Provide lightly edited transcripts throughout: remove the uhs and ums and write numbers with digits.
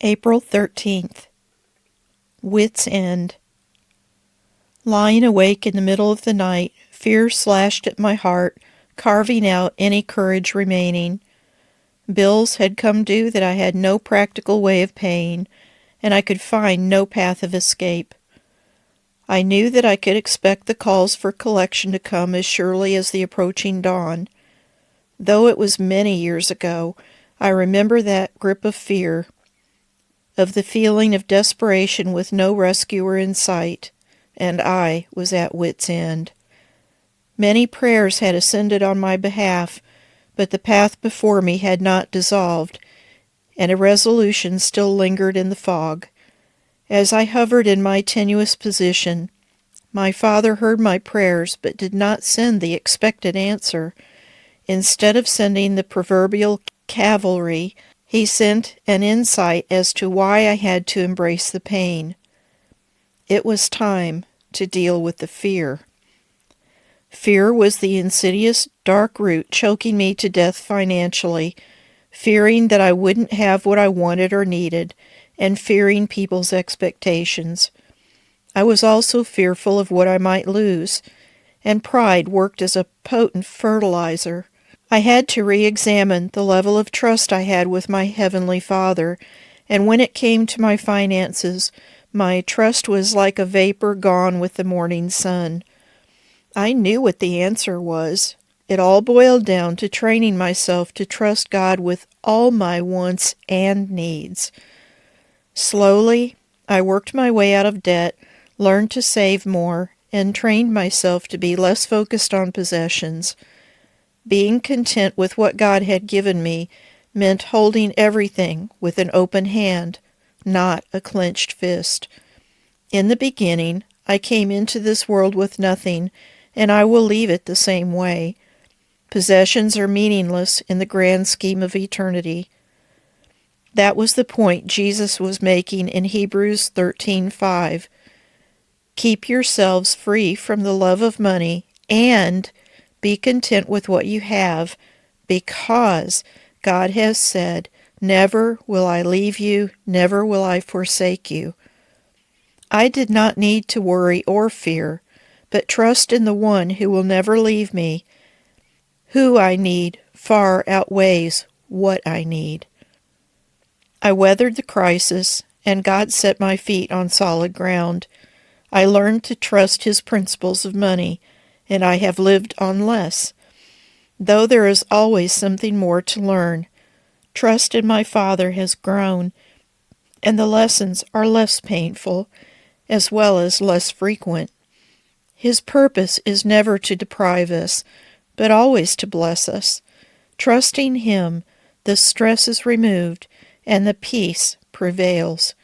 April 13th. Wit's End. Lying awake in the middle of the night, fear slashed at my heart, carving out any courage remaining. Bills had come due that I had no practical way of paying, and I could find no path of escape. I knew that I could expect the calls for collection to come as surely as the approaching dawn. Though it was many years ago, I remember that grip of fear, of the feeling of desperation with no rescuer in sight, and I was at wit's end. Many prayers had ascended on my behalf, but the path before me had not dissolved, and irresolution still lingered in the fog. As I hovered in my tenuous position, my Father heard my prayers but did not send the expected answer. Instead of sending the proverbial cavalry, he sent an insight as to why I had to embrace the pain. It was time to deal with the fear. Fear was the insidious, dark root choking me to death financially, fearing that I wouldn't have what I wanted or needed, and fearing people's expectations. I was also fearful of what I might lose, and pride worked as a potent fertilizer. I had to re-examine the level of trust I had with my Heavenly Father, and when it came to my finances, my trust was like a vapor gone with the morning sun. I knew what the answer was. It all boiled down to training myself to trust God with all my wants and needs. Slowly, I worked my way out of debt, learned to save more, and trained myself to be less focused on possessions. Being content with what God had given me meant holding everything with an open hand, not a clenched fist. In the beginning, I came into this world with nothing, and I will leave it the same way. Possessions are meaningless in the grand scheme of eternity. That was the point Jesus was making in Hebrews 13:5. Keep yourselves free from the love of money and be content with what you have, because God has said, "Never will I leave you, never will I forsake you." I did not need to worry or fear, but trust in the one who will never leave me. Who I need far outweighs what I need. I weathered the crisis, and God set my feet on solid ground. I learned to trust His principles of money, and I have lived on less. Though there is always something more to learn, trust in my Father has grown, and the lessons are less painful, as well as less frequent. His purpose is never to deprive us, but always to bless us. Trusting Him, the stress is removed, and the peace prevails.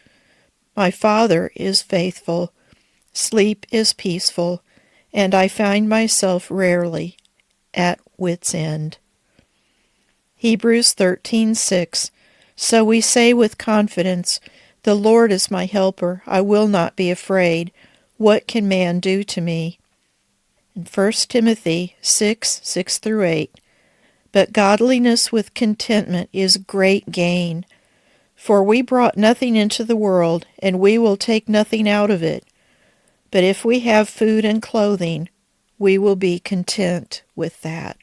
My Father is faithful, sleep is peaceful, and I find myself rarely at wit's end. Hebrews 13:6. So we say with confidence, "The Lord is my helper, I will not be afraid. What can man do to me?" And 1 Timothy 6:6-8. But godliness with contentment is great gain. For we brought nothing into the world, and we will take nothing out of it. But if we have food and clothing, we will be content with that.